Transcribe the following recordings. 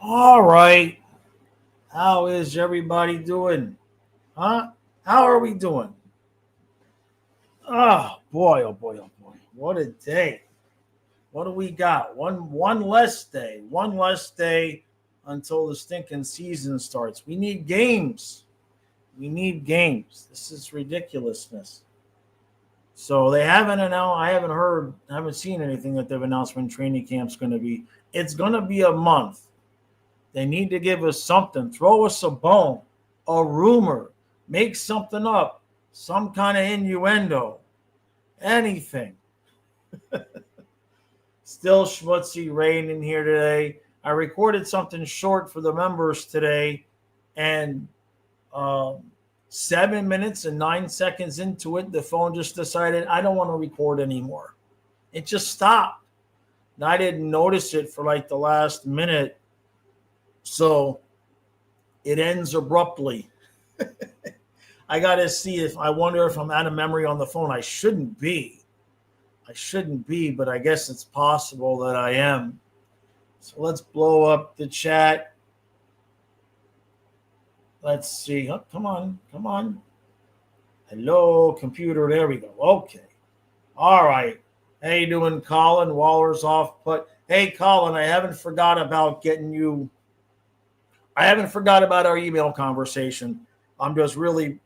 All right. How is everybody doing? Huh? How are we doing? Oh boy, oh boy. What a day. What do we got? One less day. One less day until the stinking season starts. We need games. We need games. This is ridiculousness. So they haven't announced. I haven't heard. I haven't seen anything that they've announced when training camp's going to be. It's going to be a month. They need to give us something. Throw us a bone, a rumor, make something up, some kind of innuendo, anything. Still schmutzy rain in here today. I recorded something short for the members today, and 7 minutes and 9 seconds into it, the phone just decided I don't want to record anymore. It just stopped. And I didn't notice it for like the last minute. So it ends abruptly. I got to see if I wonder if I'm out of memory on the phone. I shouldn't be. But I guess it's possible that I am. So let's blow up the chat. Let's see. Oh, come on. Hello, computer. There we go. Okay. All right. How you doing, Colin? Waller's off. But hey, Colin, I haven't forgot about our email conversation. I'm just really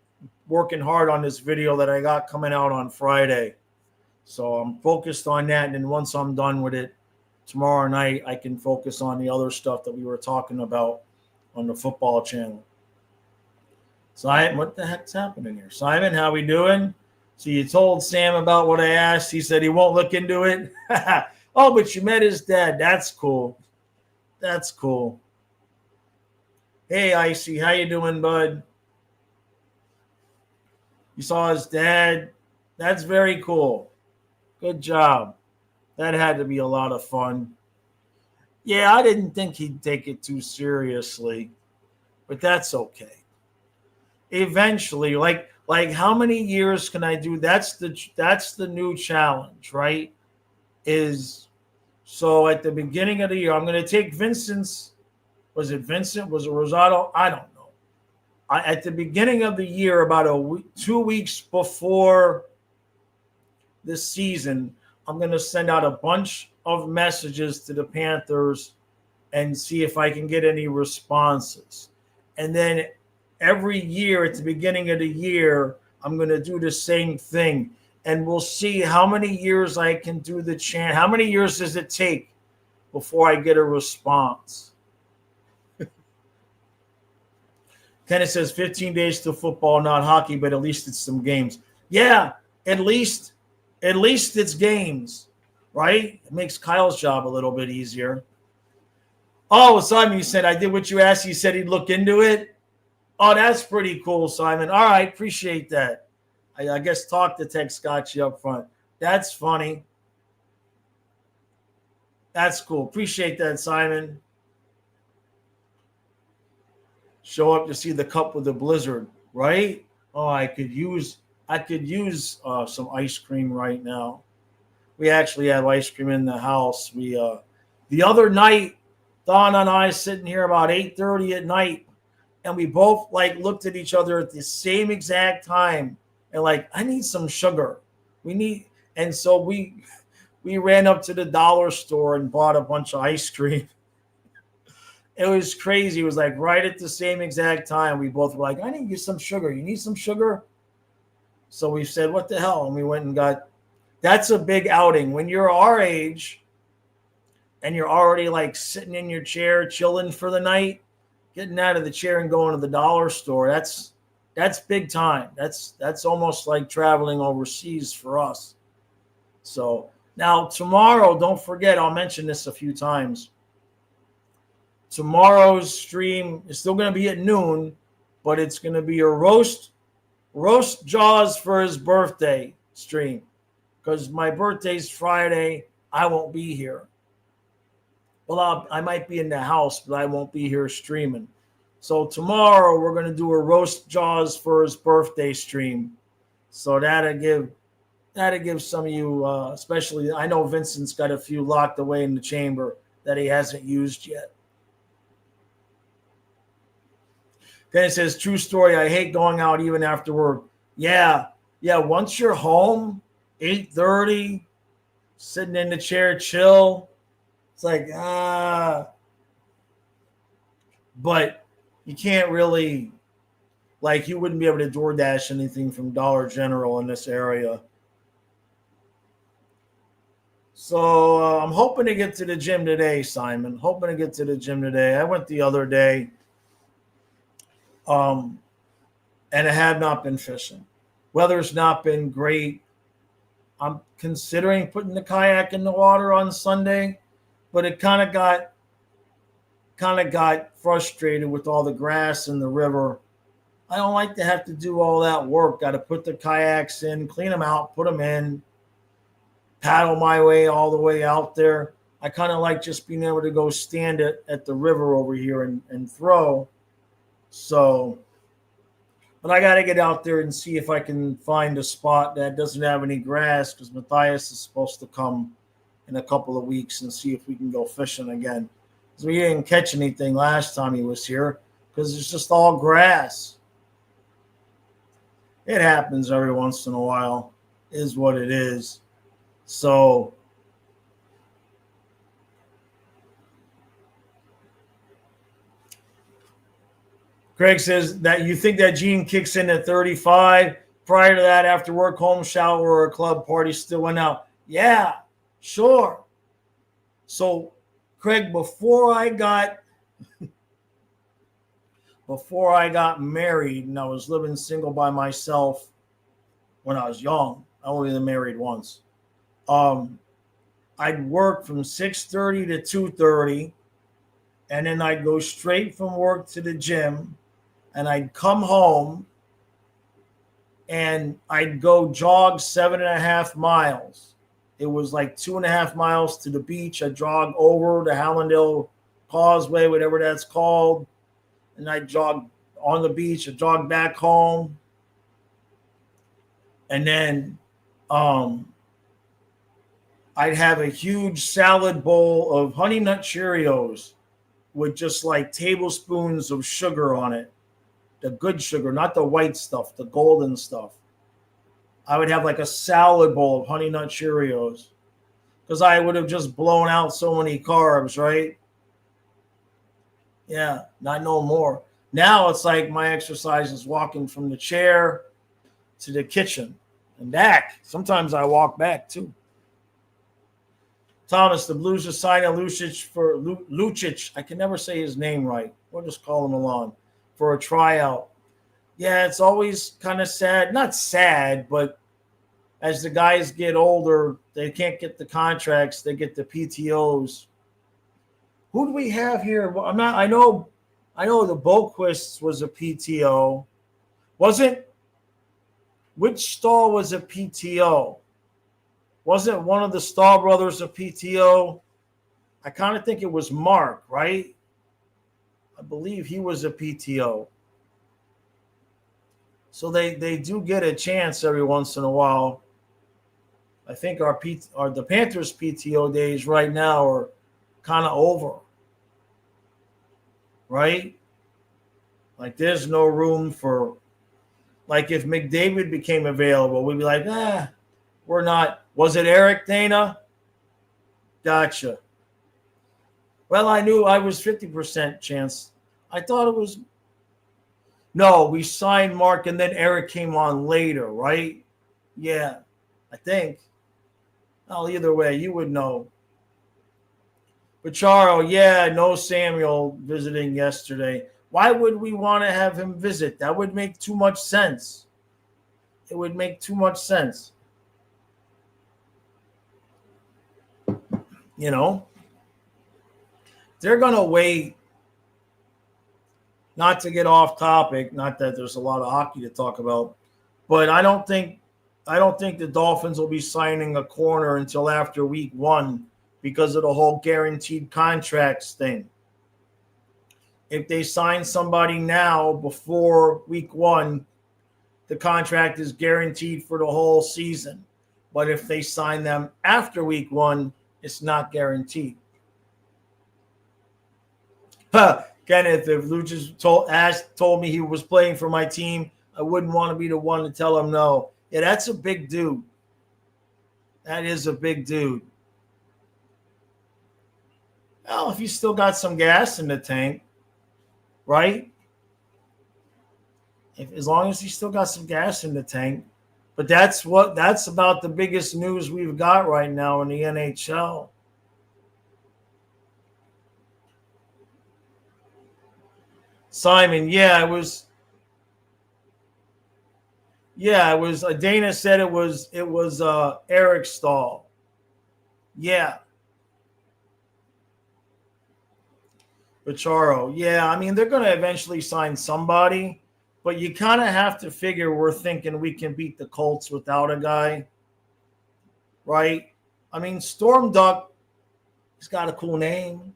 working hard on this video that I got coming out on Friday. So I'm focused on that. And then once I'm done with it tomorrow night, I can focus on the other stuff that we were talking about on the football channel. Simon, what the heck's happening here? Simon, how we doing? So you told Sam about what I asked. He said he won't look into it. Oh, but you met his dad. That's cool. Hey, Icy, how you doing, bud? You saw his dad. That's very cool. Good job. That had to be a lot of fun. Yeah, I didn't think he'd take it too seriously, but that's okay. Eventually, like how many years can I do? That's the new challenge, right? Is so at the beginning of the year, I'm going to take Vincent's. Was it Vincent? Was it Rosado? I don't know. At the beginning of the year, about 2 weeks before this season, I'm going to send out a bunch of messages to the Panthers and see if I can get any responses. And then every year at the beginning of the year, I'm going to do the same thing. And we'll see how many years I can do the chant. How many years does it take before I get a response? Kenneth says 15 days to football, not hockey, but at least it's some games. Yeah, at least it's games, right? It makes Kyle's job a little bit easier. Oh, Simon, you said I did what you asked. He said he'd look into it. Oh, that's pretty cool, Simon. All right, appreciate that. I guess talk to text got you up front. That's funny. That's cool. Appreciate that, Simon. Show up to see the cup with the blizzard, right? Oh, I could use some ice cream right now. We actually have ice cream in the house. We the other night, Don and I sitting here about 8:30 at night, and we both looked at each other at the same exact time and I need some sugar. And so we ran up to the dollar store and bought a bunch of ice cream. It was crazy. It was right at the same exact time. We both were like, I need you some sugar. You need some sugar? So we said, what the hell? And we went and got, that's a big outing. When you're our age and you're already sitting in your chair, chilling for the night, getting out of the chair and going to the dollar store, that's big time. That's almost like traveling overseas for us. So now tomorrow, don't forget, I'll mention this a few times. Tomorrow's stream is still going to be at noon, but it's going to be a roast Jaws for his birthday stream because my birthday's Friday. I won't be here. Well, I might be in the house, but I won't be here streaming. So tomorrow we're going to do a roast Jaws for his birthday stream. So that'll give some of you, especially I know Vincent's got a few locked away in the chamber that he hasn't used yet. Then it says, true story, I hate going out even after work. Yeah. Yeah, once you're home, 8:30, sitting in the chair, chill. It's like, but you can't really, like, you wouldn't be able to DoorDash anything from Dollar General in this area. So I'm hoping to get to the gym today, Simon. Hoping to get to the gym today. I went the other day, and I have not been fishing. Weather's not been great. I'm considering putting the kayak in the water on Sunday, but it kind of got frustrated with all the grass in the river. I don't like to have to do all that work. Got to put the kayaks in, clean them out, put them in, paddle my way all the way out there. I kind of like just being able to go stand at the river over here and throw. So, but I got to get out there and see if I can find a spot that doesn't have any grass, because Matthias is supposed to come in a couple of weeks and see if we can go fishing again. Because we didn't catch anything last time he was here because it's just all grass. It happens every once in a while, is what it is. So Craig says that you think that gene kicks in at 35. Prior to that, after work, home shower, or a club party still went out. Yeah, sure. So, Craig, before I got married and I was living single by myself when I was young, I only been married once. I'd work from 6:30 to 2:30, and then I'd go straight from work to the gym, and I'd come home and I'd go jog 7.5 miles. It was like 2.5 miles to the beach. I'd jog over the Hallandale Causeway, whatever that's called, and I'd jog on the beach. I'd jog back home, and then I'd have a huge salad bowl of Honey Nut Cheerios with just like tablespoons of sugar on it. The good sugar, not the white stuff, the golden stuff. I would have like a salad bowl of Honey Nut Cheerios because I would have just blown out so many carbs, right? Yeah, not no more. Now it's like my exercise is walking from the chair to the kitchen and back. Sometimes I walk back too. Thomas, the Blues are signing Lucic. I can never say his name right. We'll just call him along for a tryout. Yeah, it's always kind of sad. Not sad, but as the guys get older, they can't get the contracts. They get the PTOs. Who do we have here? Well, I know the Boquist was a PTO. Wasn't? Which Stahl was a PTO? Wasn't one of the Stahl brothers a PTO? I kind of think it was Mark, right? I believe he was a PTO. So they do get a chance every once in a while. I think the Panthers PTO days right now are kind of over. Right? Like there's no room for, like if McDavid became available, we'd be like, we're not. Was it Eric Dana? Gotcha. Well, I knew I was 50% chance. I thought it was. No, we signed Mark and then Eric came on later, right? Yeah, I think. Well, either way, you would know. But Charo, yeah, no Samuel visiting yesterday. Why would we want to have him visit? That would make too much sense. It would make too much sense. You know, they're going to wait. Not to get off topic, not that there's a lot of hockey to talk about, but I don't think the Dolphins will be signing a corner until after week 1 because of the whole guaranteed contracts thing. If they sign somebody now before week 1, the contract is guaranteed for the whole season. But if they sign them after week 1, it's not guaranteed. Kenneth, if Lucic told me he was playing for my team, I wouldn't want to be the one to tell him no. Yeah, that's a big dude. That is a big dude. Well, if he's still got some gas in the tank, right? As long as he's still got some gas in the tank. But that's about the biggest news we've got right now in the NHL. Simon, it was Dana said it was Eric Stahl. Yeah. Pacharo. Yeah, I mean they're gonna eventually sign somebody, but you kind of have to figure we're thinking we can beat the Colts without a guy. Right? I mean, Storm Duck, he's got a cool name.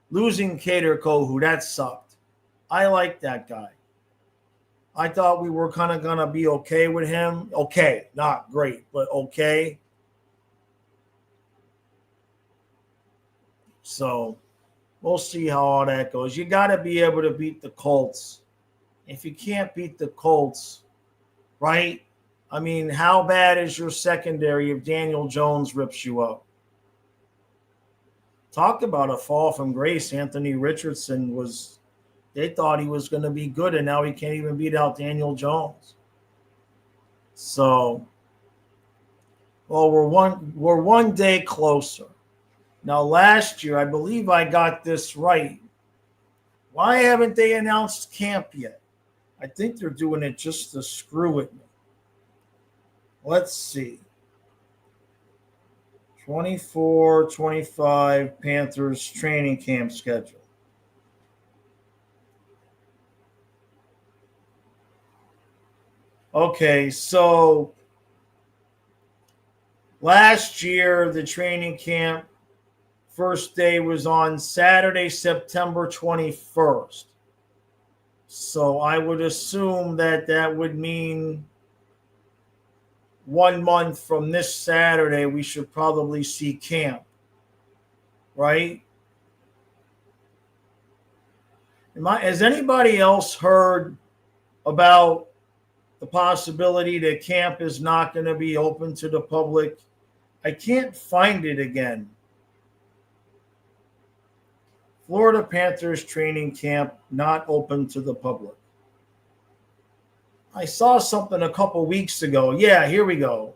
Losing Kader Kohu, that sucked. I like that guy. I thought we were kind of going to be okay with him. Okay, not great, but okay. So we'll see how all that goes. You got to be able to beat the Colts. If you can't beat the Colts, right? I mean, how bad is your secondary if Daniel Jones rips you up? Talk about a fall from grace. Anthony Richardson they thought he was going to be good, and now he can't even beat out Daniel Jones. So, well, we're one day closer. Now, last year, I believe I got this right. Why haven't they announced camp yet? I think they're doing it just to screw with me. Let's see. 24-25 Panthers training camp schedule. Okay, so last year the training camp first day was on Saturday, September 21st. So I would assume that would mean 1 month from this Saturday, we should probably see camp, right? Has anybody else heard about the possibility that camp is not going to be open to the public? I can't find it again. Florida Panthers training camp not open to the public. I saw something a couple weeks ago. Yeah, here we go.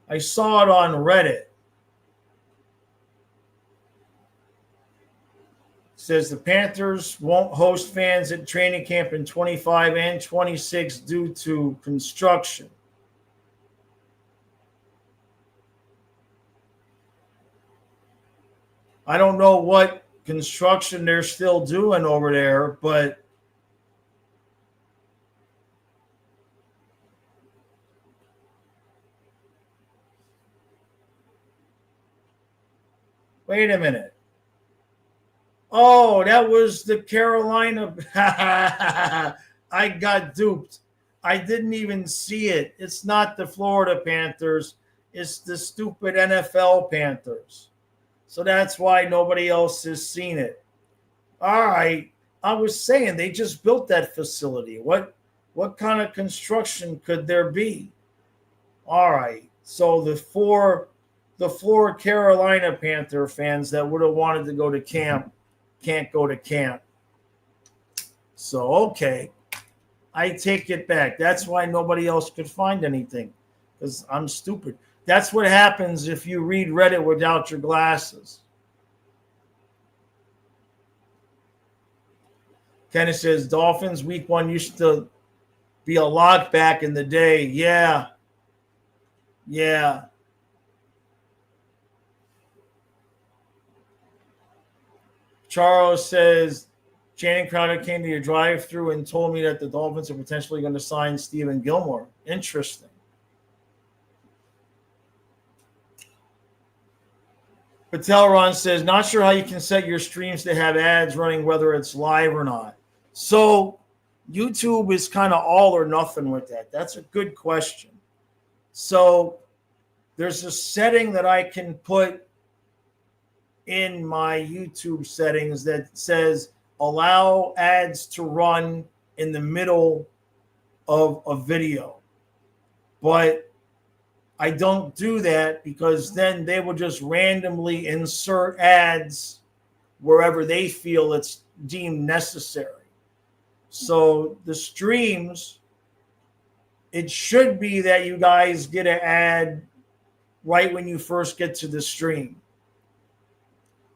I saw it on Reddit. It says the Panthers won't host fans at training camp in 25 and 26 due to construction. I don't know what construction they're still doing over there, but wait a minute. Oh, that was the Carolina. I got duped. I didn't even see it. It's not the Florida Panthers. It's the stupid NFL Panthers. So that's why nobody else has seen it. All right. I was saying they just built that facility. What kind of construction could there be? All right. So the four Carolina Panther fans that would have wanted to go to camp can't go to camp. So, okay. I take it back. That's why nobody else could find anything, because I'm stupid. That's what happens if you read Reddit without your glasses. Kenneth says, Dolphins week 1 used to be a lock back in the day. Yeah. Charles says, Channing Crowder came to your drive-thru and told me that the Dolphins are potentially going to sign Stephen Gilmore. Interesting. Patelron says, not sure how you can set your streams to have ads running, whether it's live or not. So YouTube is kind of all or nothing with that. That's a good question. So there's a setting that I can put in my YouTube settings that says allow ads to run in the middle of a video. But I don't do that because then they will just randomly insert ads wherever they feel it's deemed necessary. So the streams, it should be that you guys get an ad right when you first get to the stream.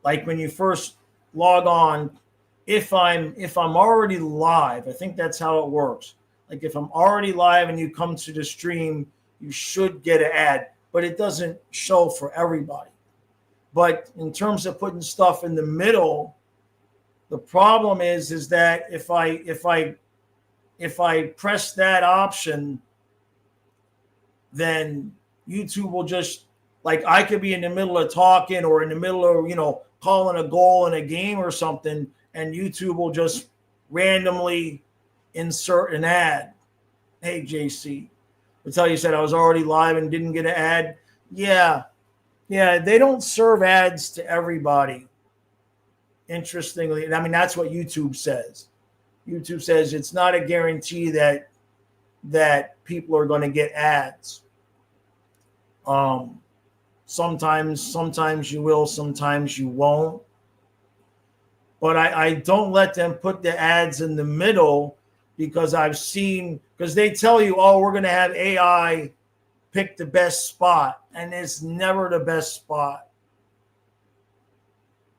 Like when you first log on, if I'm already live, I think that's how it works. Like if I'm already live and you come to the stream, you should get an ad, but it doesn't show for everybody. But in terms of putting stuff in the middle, the problem is that if I press that option, then YouTube will just, like, I could be in the middle of talking or in the middle of, calling a goal in a game or something, and YouTube will just randomly insert an ad. Hey, JC, until you said I was already live and didn't get an ad. Yeah, they don't serve ads to everybody. Interestingly, I mean, that's what YouTube says. YouTube says it's not a guarantee that people are going to get ads. Sometimes you will, sometimes you won't. But I don't let them put the ads in the middle because I've seen, because they tell you, oh, we're going to have AI pick the best spot, and it's never the best spot.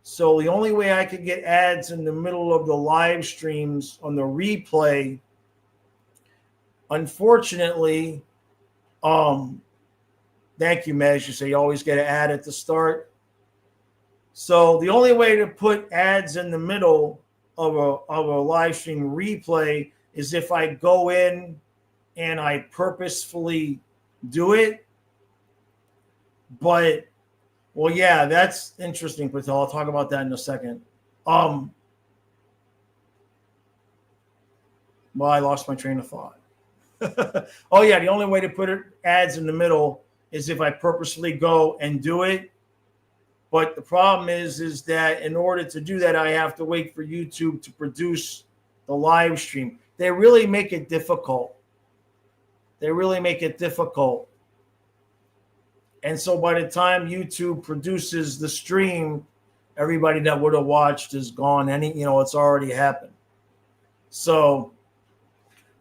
So the only way I could get ads in the middle of the live streams on the replay, unfortunately, thank you, Mez. You say you always get an ad at the start. So the only way to put ads in the middle of a live stream replay is if I go in and I purposefully do it. But, well, yeah, that's interesting, Patel. I'll talk about that in a second. Well, I lost my train of thought. Oh, yeah, the only way to put ads in the middle is if I purposely go and do it. But the problem is that in order to do that, I have to wait for YouTube to produce the live stream. They really make it difficult. And so by the time YouTube produces the stream, everybody that would have watched is gone. It's already happened. So,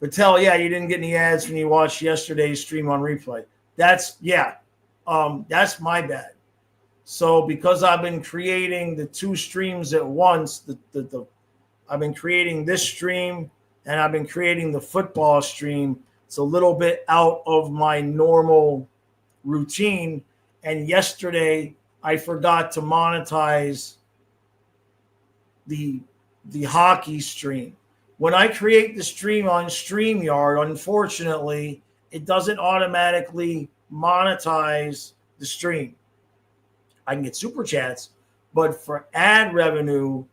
Patel, yeah, you didn't get any ads when you watched yesterday's stream on replay. That's my bad. So because I've been creating the two streams at once, I've been creating this stream and I've been creating the football stream. It's a little bit out of my normal routine. And yesterday I forgot to monetize the hockey stream. When I create the stream on StreamYard, unfortunately, it doesn't automatically monetize the stream. I can get super chats, but for ad revenue,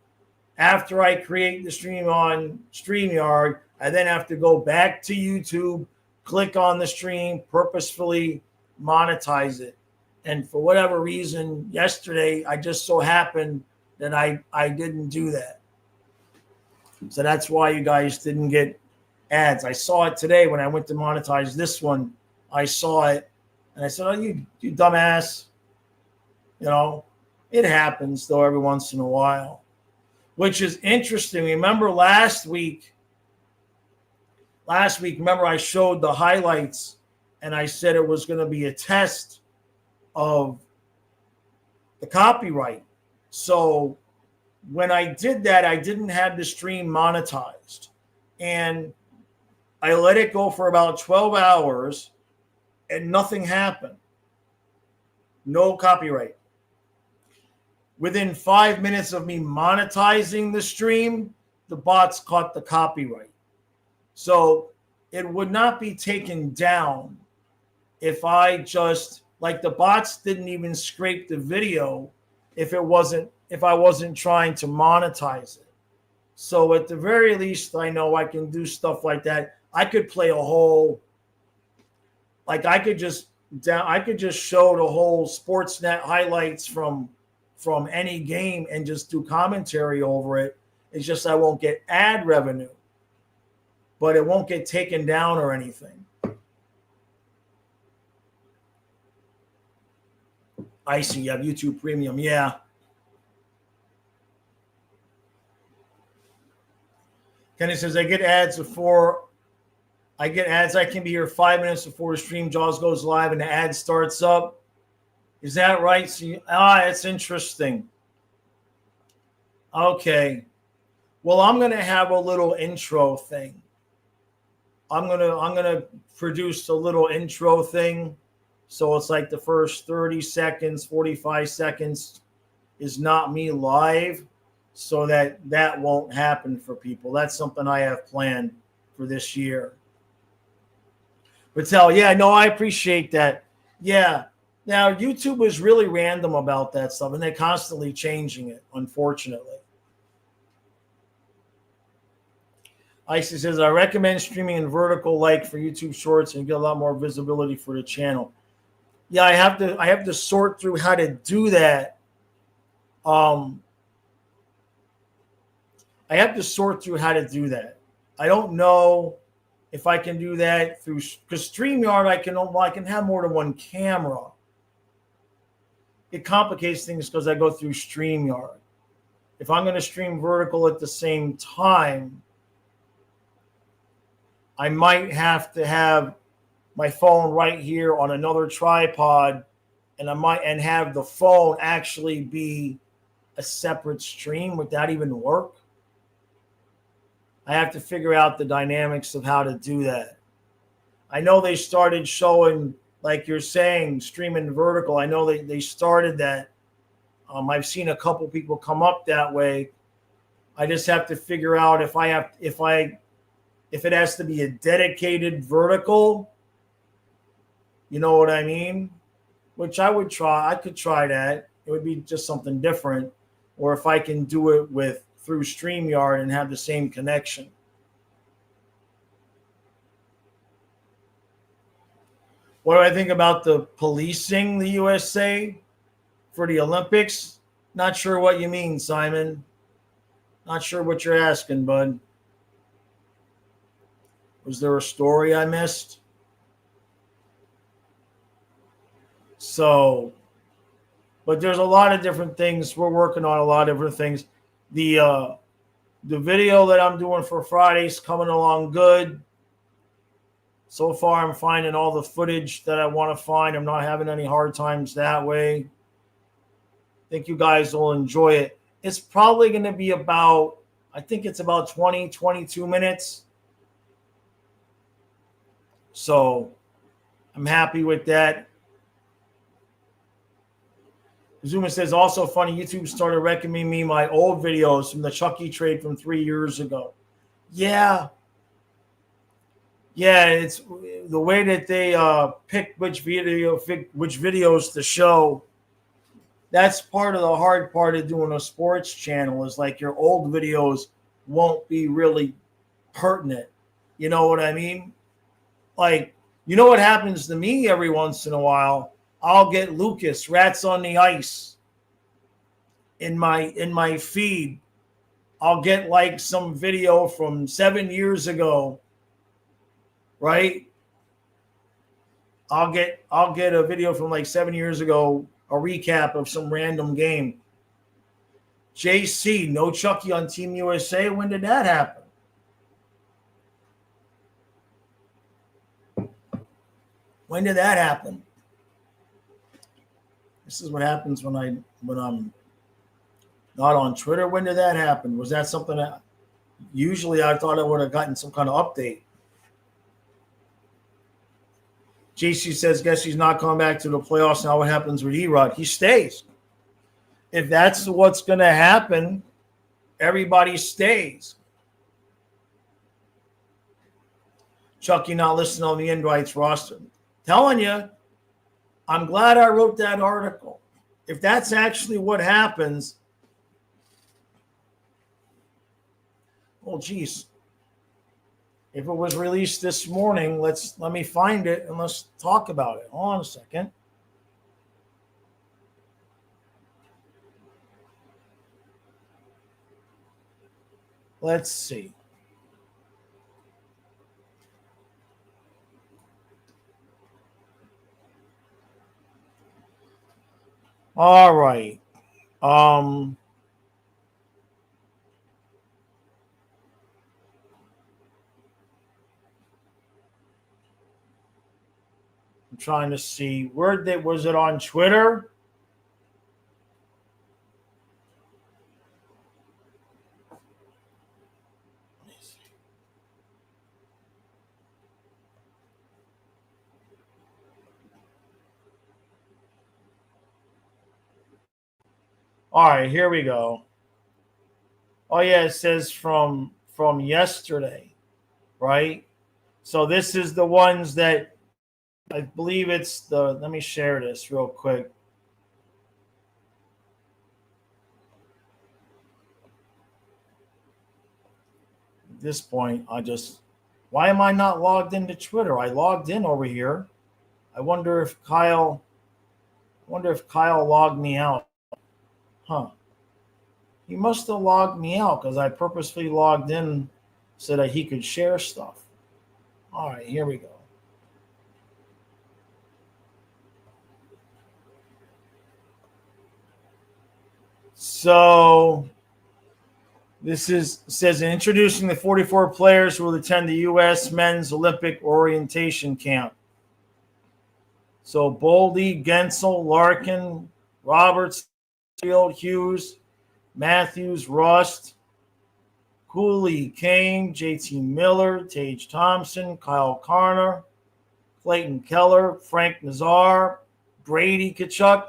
after I create the stream on StreamYard, I then have to go back to YouTube, click on the stream, purposefully monetize it. And for whatever reason, yesterday, I just so happened that I didn't do that. So that's why you guys didn't get ads. I saw it today when I went to monetize this one. I saw it, and I said, oh, you dumbass. It happens, though, every once in a while, which is interesting. Remember last week, remember I showed the highlights, and I said it was going to be a test of the copyright. So when I did that, I didn't have the stream monetized. And I let it go for about 12 hours, and nothing happened. No copyright. Within 5 minutes of me monetizing the stream, the bots caught the copyright. So it would not be taken down if I just, like, the bots didn't even scrape the video if I wasn't trying to monetize it. So at the very least, I know I can do stuff like that. I could play a whole, like, I could just down. I could just show the whole Sportsnet highlights from any game and just do commentary over it. It's just I won't get ad revenue, but it won't get taken down or anything. I see. You have YouTube Premium. Yeah. Kenny says, I get ads before I can be here 5 minutes before the stream Jaws goes live and the ad starts up. Is that right? So it's interesting. Okay. Well, I'm gonna have a little intro thing. I'm gonna produce a little intro thing. So it's like the first 30 seconds, 45 seconds is not me live, so that won't happen for people. That's something I have planned for this year. Patel, yeah, no, I appreciate that. Yeah. Now, YouTube is really random about that stuff, and they're constantly changing it, unfortunately. Icy says, I recommend streaming in vertical like for YouTube Shorts and get a lot more visibility for the channel. Yeah, I have to sort through how to do that. I have to sort through how to do that. I don't know if I can do that through, because StreamYard I can have more than one camera. It complicates things because I go through StreamYard. If I'm going to stream vertical at the same time, I might have to have my phone right here on another tripod, and have the phone actually be a separate stream. Would that even work? I have to figure out the dynamics of how to do that. I know they started showing, like you're saying, streaming vertical. I know they started that. I've seen a couple people come up that way. I just have to figure out if it has to be a dedicated vertical. You know what I mean? Which I would try. I could try that. It would be just something different. Or if I can do it through StreamYard and have the same connection. What do I think about the policing the USA for the Olympics? Not sure what you mean, Simon. Not sure what you're asking, bud. Was there a story I missed? So, but there's a lot of different things. We're working on a lot of different things. The video that I'm doing for Friday's coming along good. So far, I'm finding all the footage that I want to find. I'm not having any hard times that way. I think you guys will enjoy it. It's probably going to be about 20, 22 minutes. So I'm happy with that. Zuma says, also funny, YouTube started recommending me my old videos from the Chucky trade from 3 years ago. Yeah. Yeah, it's the way that they pick which videos to show. That's part of the hard part of doing a sports channel, is like your old videos won't be really pertinent. You know what I mean? Like, you know what happens to me every once in a while? I'll get Lucas, Rats on the Ice, in my feed. I'll get like some video from 7 years ago, right? I'll get a video from like 7 years ago, a recap of some random game. JC, no Chucky on Team USA. When did that happen? When did that happen? This is what happens when I'm not on Twitter. When did that happen? Was that something that usually I thought I would have gotten some kind of update? JC says, guess he's not coming back to the playoffs. Now what happens with Erod? He stays. If that's what's going to happen, everybody stays. Chucky not listed on the invites roster. Telling you, I'm glad I wrote that article. If that's actually what happens, oh, geez. If it was released this morning, let me find it and let's talk about it. Hold on a second. Let's see. All right. I'm trying to see was it on Twitter? All right, here we go. Oh yeah, it says from yesterday, right? So this is the ones that I believe it's the. Let me share this real quick. At this point, why am I not logged into Twitter? I logged in over here. I wonder if Kyle logged me out. Huh. He must have logged me out because I purposely logged in so that he could share stuff. All right, here we go. So says introducing the 44 players who will attend the U.S. Men's Olympic Orientation Camp. So Boldy, Gensel, Larkin, Roberts, Field, Hughes, Matthews, Rust, Cooley, Kane, JT Miller, Tage Thompson, Kyle Karner, Clayton Keller, Frank Nazar, Brady Kachuk,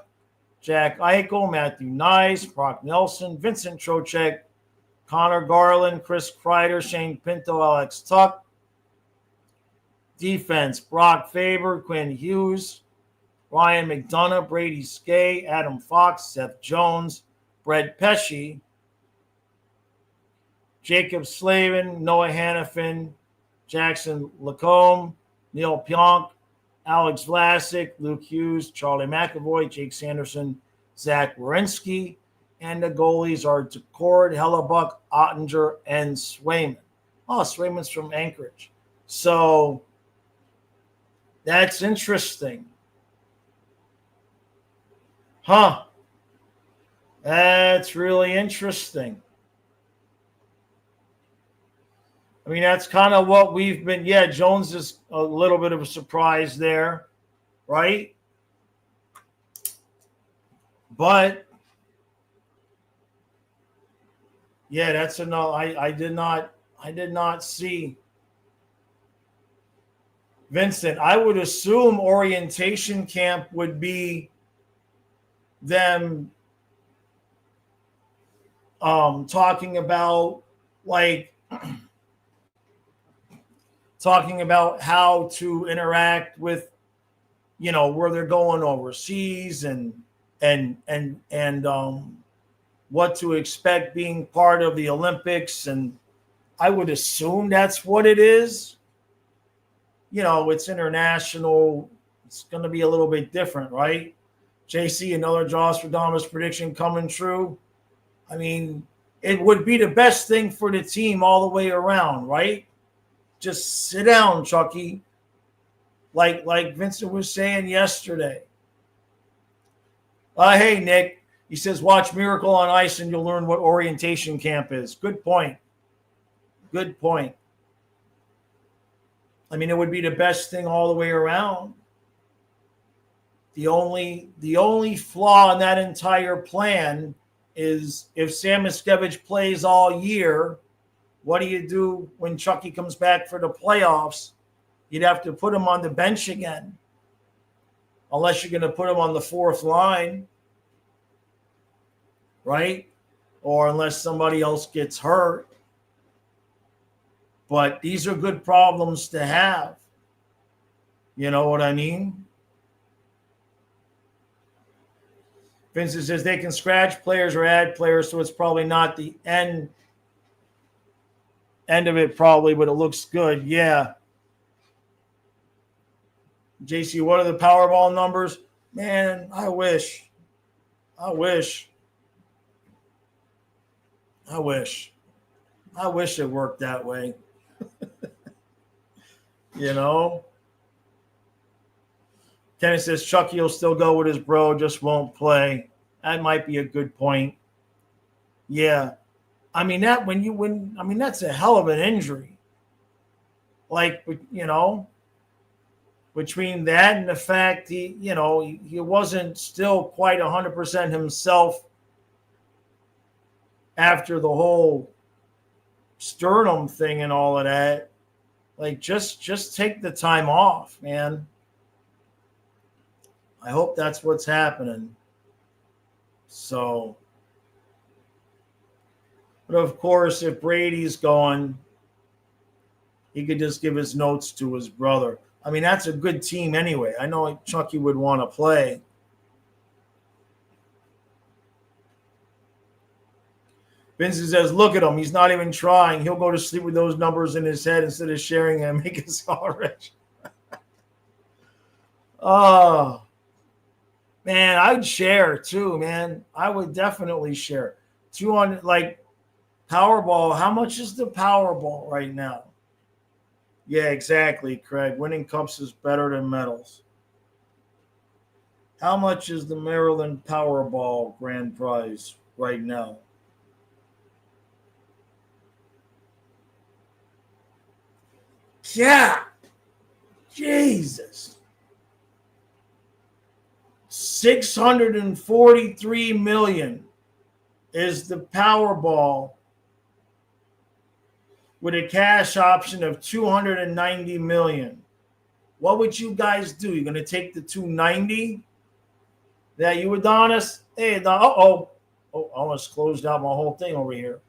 Jack Eichel, Matthew Nice, Brock Nelson, Vincent Trocheck, Connor Garland, Chris Kreider, Shane Pinto, Alex Tuck. Defense, Brock Faber, Quinn Hughes, Ryan McDonough, Brady Skay, Adam Fox, Seth Jones, Brett Pesci, Jacob Slavin, Noah Hannafin, Jackson Lacombe, Neil Pionk, Alex Vlasic, Luke Hughes, Charlie McAvoy, Jake Sanderson, Zach Werenski, and the goalies are Decord, Hellebuck, Ottinger, and Swayman. Oh, Swayman's from Anchorage. So that's interesting. Huh. That's really interesting. I mean, that's kind of what we've been. Yeah, Jones is a little bit of a surprise there, right? But yeah, that's enough. I did not see Vincent. I would assume orientation camp would be them talking about how to interact with, where they're going overseas and what to expect being part of the Olympics. And I would assume that's what it is. It's international. It's going to be a little bit different, right? JC, another Josh Radamas prediction coming true. I mean, it would be the best thing for the team all the way around, right? Just sit down, Chucky. Like Vincent was saying yesterday. Hey, Nick. He says, watch Miracle on Ice and you'll learn what orientation camp is. Good point. Good point. I mean, it would be the best thing all the way around. The only flaw in that entire plan is if Sam Miskevich plays all year, what do you do when Chucky comes back for the playoffs? You'd have to put him on the bench again, unless you're going to put him on the fourth line, right? Or unless somebody else gets hurt. But these are good problems to have. You know what I mean? Vincent says they can scratch players or add players, so it's probably not the end End of it probably, but it looks good. Yeah. JC, what are the Powerball numbers? Man, I wish. I wish. I wish. I wish it worked that way. You know? Kenny says Chucky will still go with his bro, just won't play. That might be a good point. Yeah. I mean, that's a hell of an injury. Like, you know, between that and the fact he wasn't still quite 100% himself after the whole sternum thing and all of that. Like, just take the time off, man. I hope that's what's happening. So, but of course, if Brady's gone, he could just give his notes to his brother. I mean, that's a good team anyway. I know Chucky would want to play. Vincent says, look at him. He's not even trying. He'll go to sleep with those numbers in his head instead of sharing them and make us all rich. Oh, man, I'd share too, man. I would definitely share. 200, like Powerball. How much is the Powerball right now? Yeah, exactly, Craig. Winning cups is better than medals. How much is the Maryland Powerball grand prize right now? Yeah. Jesus. 643 million is the Powerball with a cash option of 290 million. What would you guys do? You're going to take the 290? Yeah, you Adonis? Hey, uh-oh. Oh, I almost closed out my whole thing over here.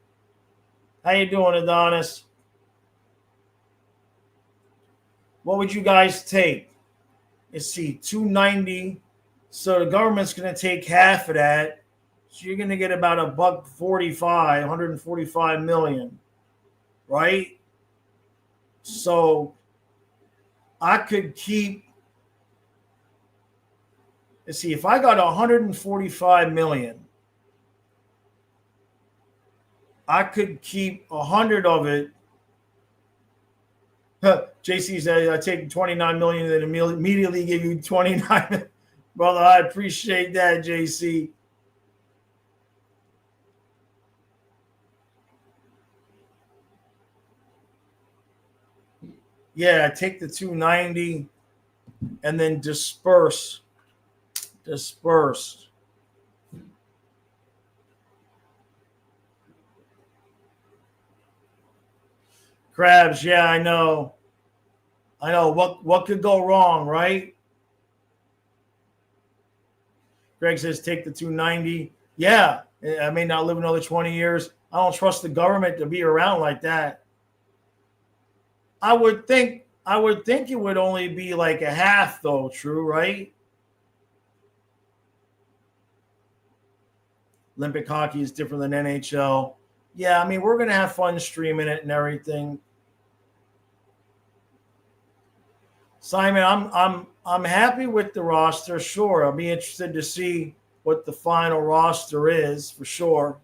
How you doing, Adonis? What would you guys take? Let's see, 290. So the government's going to take half of that. So you're going to get about $145, 145 million, right? So I could keep. Let's see, if I got 145 million, I could keep 100 of it. JC said, I take 29 million and then immediately give you 29. Brother, I appreciate that, JC. Yeah, take the 290 and then disperse. Crabs, yeah, I know. What could go wrong, right? Greg says take the 290. Yeah, I may not live another 20 years. I don't trust the government to be around like that. I would think it would only be like a half though, true, right? Olympic hockey is different than NHL. Yeah, I mean, we're going to have fun streaming it and everything. Simon, I'm happy with the roster. Sure, I'll be interested to see what the final roster is for sure.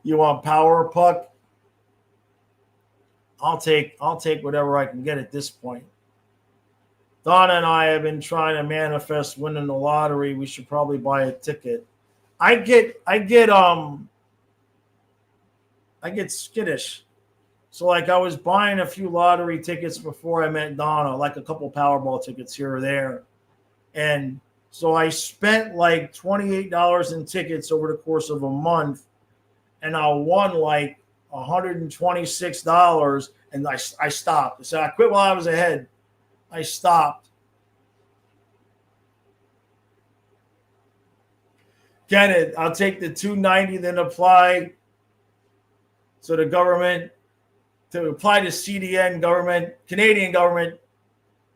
You want power puck? I'll take whatever I can get at this point. Donna and I have been trying to manifest winning the lottery. We should probably buy a ticket. I get skittish. So, like, I was buying a few lottery tickets before I met Donna, like a couple Powerball tickets here or there. And so I spent like $28 in tickets over the course of a month, and I won like $126, and I stopped. So I quit while I was ahead. I stopped. Get it. I'll take the 290, then apply to the government, to apply to CDN government, Canadian government,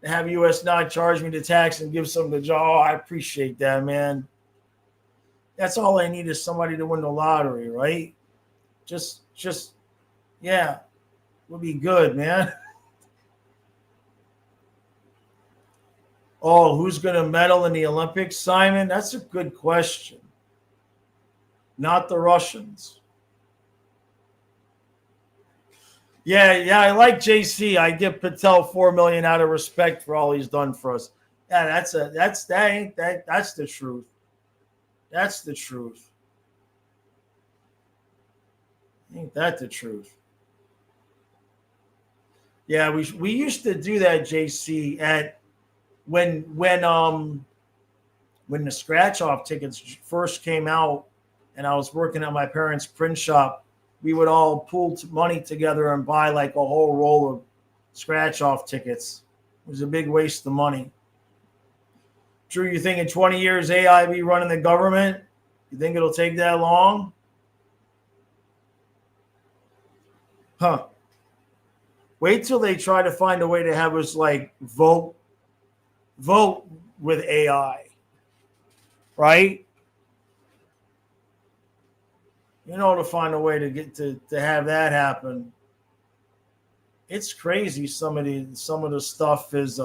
to have U.S. not charge me the tax and give some to Joe. Oh, I appreciate that, man. That's all I need is somebody to win the lottery, right? Just yeah, would be good, man. Oh, who's going to medal in the Olympics, Simon? That's a good question. Not the Russians. Yeah, I like JC. I give Patel $4 million out of respect for all he's done for us. Yeah, that's the truth. That's the truth. Ain't that the truth? Yeah, we used to do that, JC, at when when the scratch off tickets first came out, and I was working at my parents' print shop. We would all pool money together and buy like a whole roll of scratch off tickets. It was a big waste of money. Drew, you think in 20 years AI be running the government? You think it'll take that long? Huh. Wait till they try to find a way to have us like vote with AI, right? You know, to find a way to get to have that happen. It's crazy. Some of the stuff is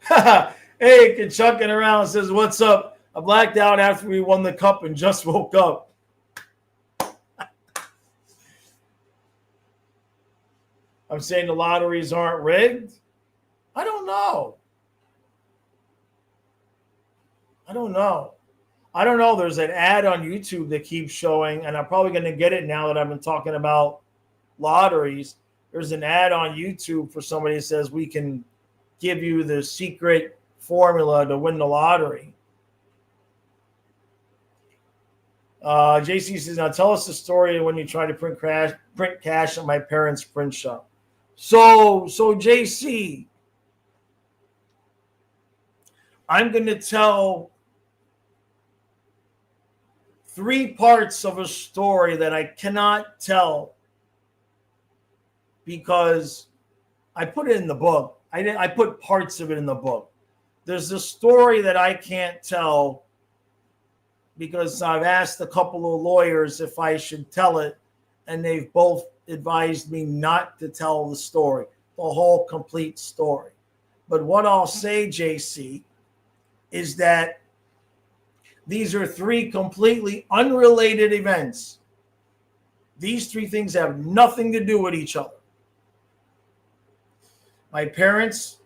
hey, Kachucking around says, "What's up? I blacked out after we won the cup and just woke up." I'm saying the lotteries aren't rigged. I don't know. I don't know. I don't know. There's an ad on YouTube that keeps showing, and I'm probably going to get it now that I've been talking about lotteries. There's an ad on YouTube for somebody that says we can give you the secret formula to win the lottery. JC says, now tell us the story when you try to print cash at my parents' print shop. So JC, I'm going to tell 3 parts of a story that I cannot tell because I put it in the book. I put parts of it in the book. There's a story that I can't tell because I've asked a couple of lawyers if I should tell it, and they've both advised me not to tell the story, the whole complete story. But what I'll say, JC, is that these are 3 completely unrelated events. These 3 things have nothing to do with each other. My parents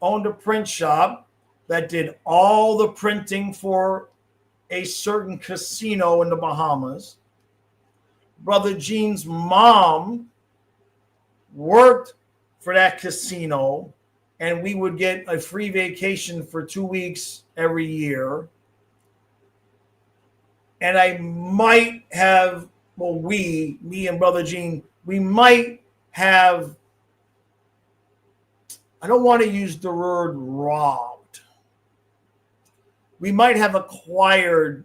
owned a print shop that did all the printing for a certain casino in the Bahamas. Brother Gene's mom worked for that casino, and we would get a free vacation for 2 weeks every year. And I might have, well, me and Brother Gene, we might have, I don't want to use the word robbed. We might have acquired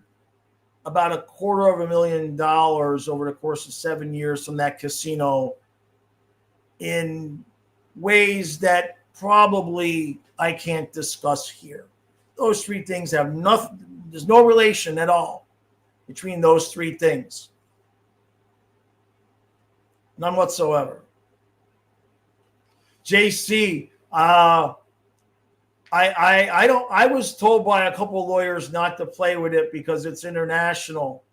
about $250,000 over the course of 7 years from that casino in ways that probably I can't discuss here. Those 3 things have nothing, there's no relation at all between those 3 things. None whatsoever. JC, I was told by a couple of lawyers not to play with it because it's international.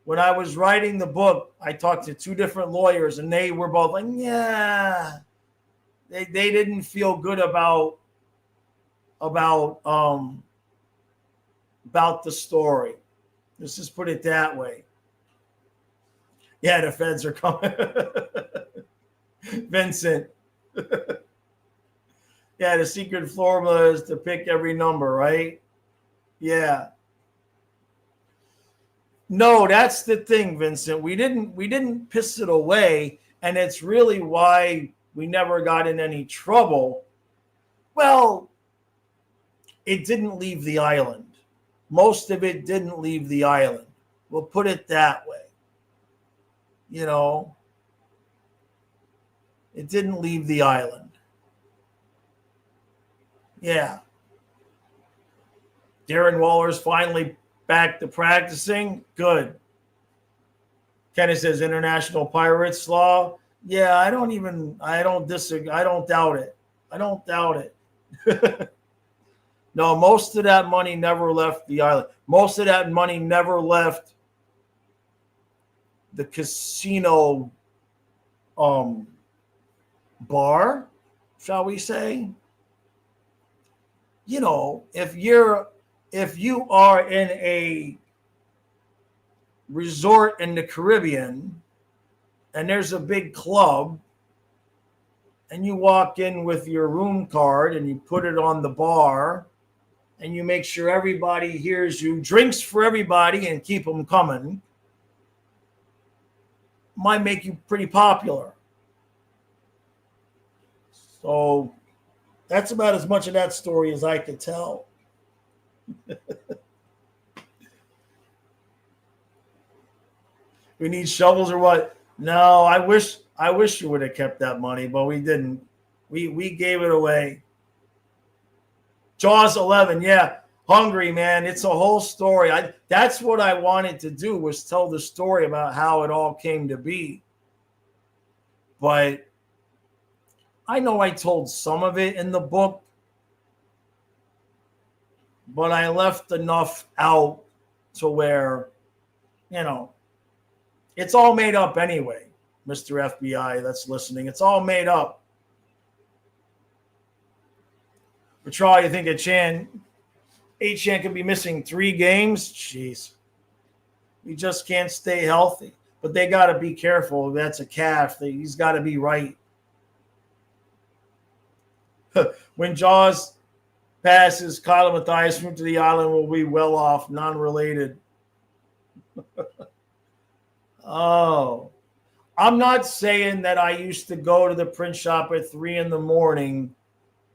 When I was writing the book, I talked to 2 different lawyers, and they were both like, yeah. They didn't feel good about the story. Let's just put it that way. Yeah, the feds are coming. Vincent. Yeah, the secret formula is to pick every number, right? Yeah. No, that's the thing, Vincent. We didn't piss it away, and it's really why we never got in any trouble. Well, it didn't leave the island. Most of it didn't leave the island. We'll put it that way. You know, it didn't leave the island. Yeah. Darren Waller's finally back to practicing. Good. Kenny says international pirates law. Yeah, I don't disagree. I don't doubt it. I don't doubt it. No, most of that money never left the island. Most of that money never left the casino bar, shall we say. You know, if you are in a resort in the Caribbean and there's a big club and you walk in with your room card and you put it on the bar and you make sure everybody hears you, drinks for everybody and keep them coming, might make you pretty popular. So that's about as much of that story as I could tell. We need shovels or what? No, I wish you would have kept that money, but we didn't. We gave it away. Jaws 11, yeah. Hungry, man. It's a whole story. That's what I wanted to do, was tell the story about how it all came to be. But I know I told some of it in the book, but I left enough out to where, you know, it's all made up anyway, Mr. FBI that's listening. It's all made up. Patrol, you think A-Chan could be missing 3 games? Jeez. We just can't stay healthy. But they got to be careful. That's a calf. He's got to be right. When Jaws passes, Kyle Matthias moved to the island will be well off, non-related. Oh. I'm not saying that I used to go to the print shop at 3 a.m.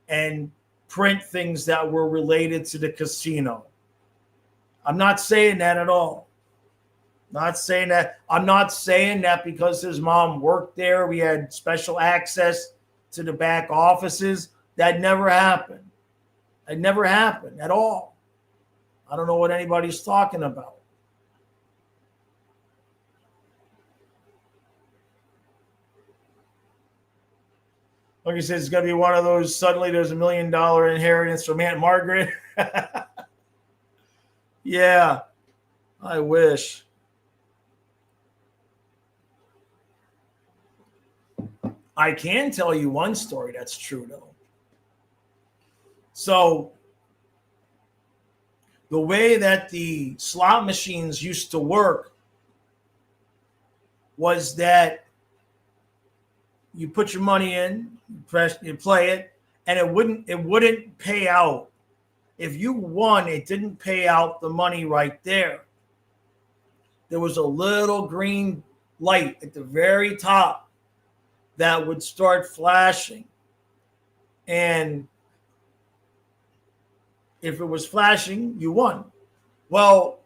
and print things that were related to the casino. I'm not saying that at all. Not saying that. I'm not saying that because his mom worked there. We had special access to the back offices. That never happened. It never happened at all. I don't know what anybody's talking about. Like he says, it's going to be one of those, suddenly there's $1 million inheritance from Aunt Margaret. Yeah, I wish. I can tell you one story that's true, though. So the way that the slot machines used to work was that you put your money in, you play it, and it wouldn't pay out. If you won, it didn't pay out the money right there. There was a little green light at the very top that would start flashing. And if it was flashing, you won. Well,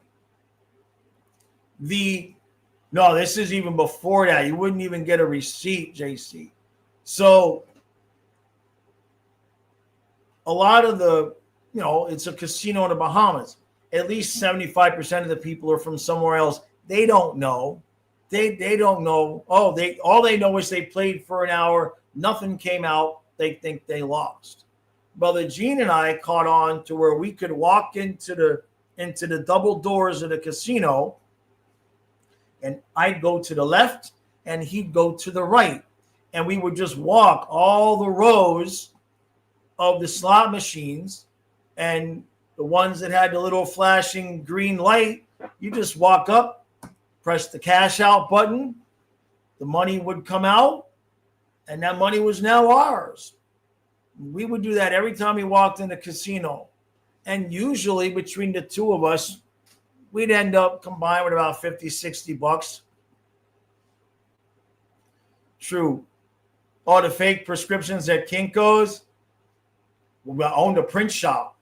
no, this is even before that. You wouldn't even get a receipt, JC. So a lot of the, it's a casino in the Bahamas. At least 75% of the people are from somewhere else. They don't know. They don't know. All they know is they played for an hour. Nothing came out. They think they lost. Brother Gene and I caught on to where we could walk into the double doors of the casino, and I'd go to the left and he'd go to the right. And we would just walk all the rows of the slot machines, and the ones that had the little flashing green light, you just walk up, press the cash out button, the money would come out, and that money was now ours. We would do that every time we walked in the casino. And usually between the two of us, we'd end up combined with about $50-$60. True. All the fake prescriptions at Kinko's. We owned a print shop.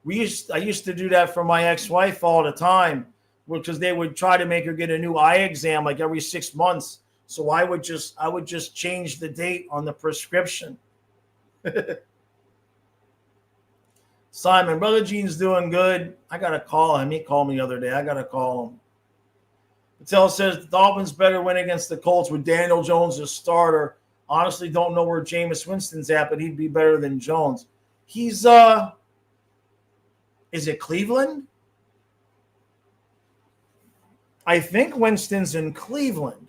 I used to do that for my ex-wife all the time, because they would try to make her get a new eye exam like every 6 months. So I would just change the date on the prescription. Simon, Brother Gene's doing good. I got to call him. He called me the other day. I got to call him. Patel says the Dolphins better win against the Colts with Daniel Jones as starter. Honestly, don't know where Jameis Winston's at, but he'd be better than Jones. He's, is it Cleveland? I think Winston's in Cleveland.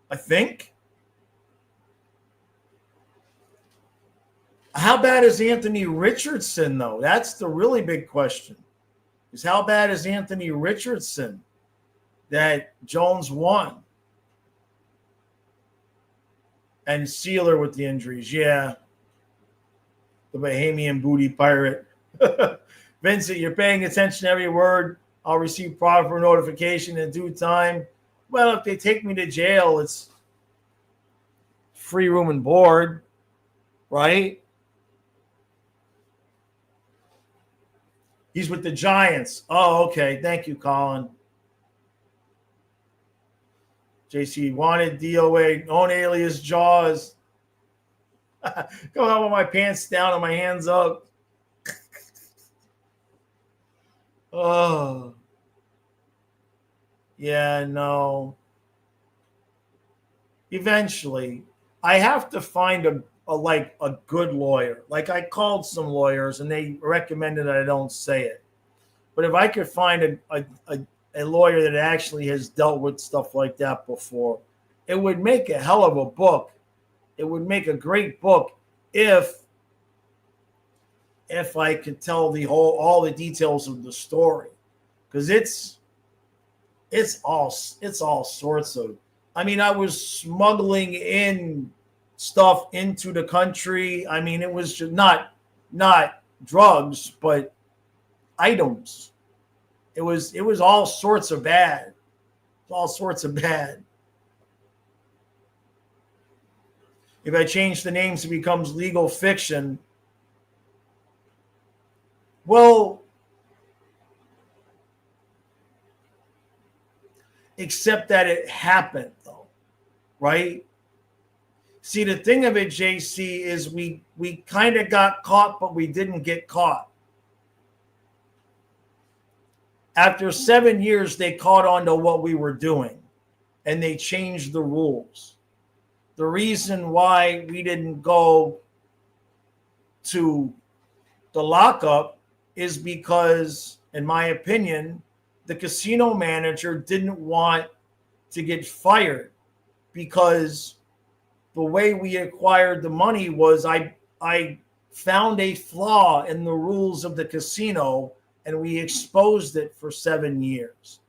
I think. How bad is Anthony Richardson, though? That's the really big question. Is how bad is Anthony Richardson that Jones won? And Sealer with the injuries. Yeah. The Bahamian booty pirate. Vincent, you're paying attention to every word. I'll receive proper notification in due time. Well, if they take me to jail, it's free room and board, right? He's with the Giants. Oh, okay. Thank you, Colin. JC wanted DOA, own alias Jaws. Go out with my pants down and my hands up. Oh. Yeah, no. Eventually, I have to find a good lawyer. Like I called some lawyers and they recommended that I don't say it. But if I could find a lawyer that actually has dealt with stuff like that before, it would make a hell of a book. It would make a great book if I could tell all the details of the story, because it's all sorts of. I mean, I was smuggling in stuff into the country. I mean, it was just not drugs, but items. It was all sorts of bad. All sorts of bad. If I change the names, it becomes legal fiction. Well, except that it happened, though, right? See, the thing of it, JC, is we kind of got caught, but we didn't get caught. After 7 years, they caught on to what we were doing, and they changed the rules. The reason why we didn't go to the lockup is because, in my opinion, the casino manager didn't want to get fired, because the way we acquired the money was I found a flaw in the rules of the casino and we exposed it for 7 years.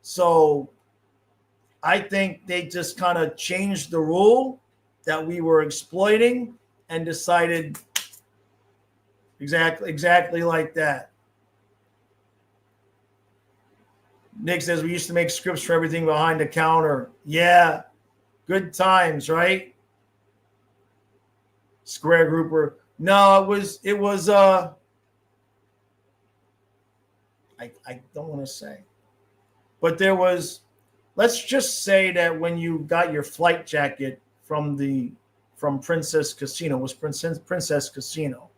So I think they just kind of changed the rule that we were exploiting and decided exactly like that. Nick says we used to make scripts for everything behind the counter. Yeah, good times, right? Square grouper. No, it was I don't want to say. But there was, let's just say that when you got your flight jacket from Princess Casino, was Princess Casino,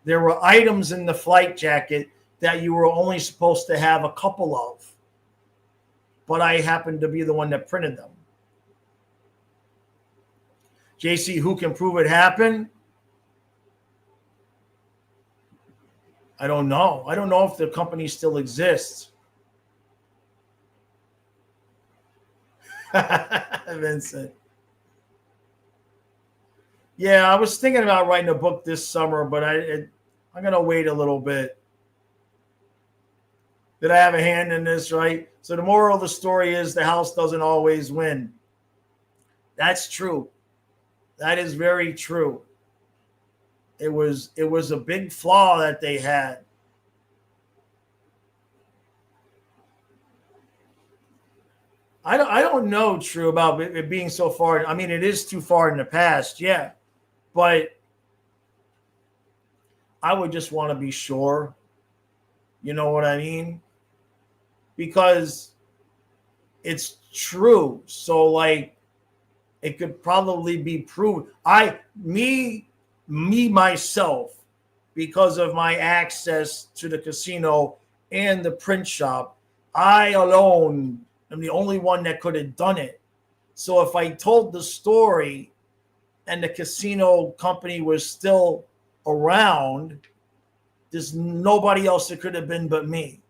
there were items in the flight jacket that you were only supposed to have a couple of, but I happened to be the one that printed them. JC, who can prove it happened? I don't know. I don't know if the company still exists. Vincent. Yeah, I was thinking about writing a book this summer, but I'm going to wait a little bit. Did I have a hand in this, right? So the moral of the story is the house doesn't always win. That's true. That is very true. It was a big flaw that they had. I don't know, True, about it being so far. I mean, it is too far in the past, yeah. But I would just want to be sure. You know what I mean? Because it's true. So, like, it could probably be proved. Myself, because of my access to the casino and the print shop. I alone am the only one that could have done it. So if I told the story and the casino company was still around, there's nobody else that could have been but me.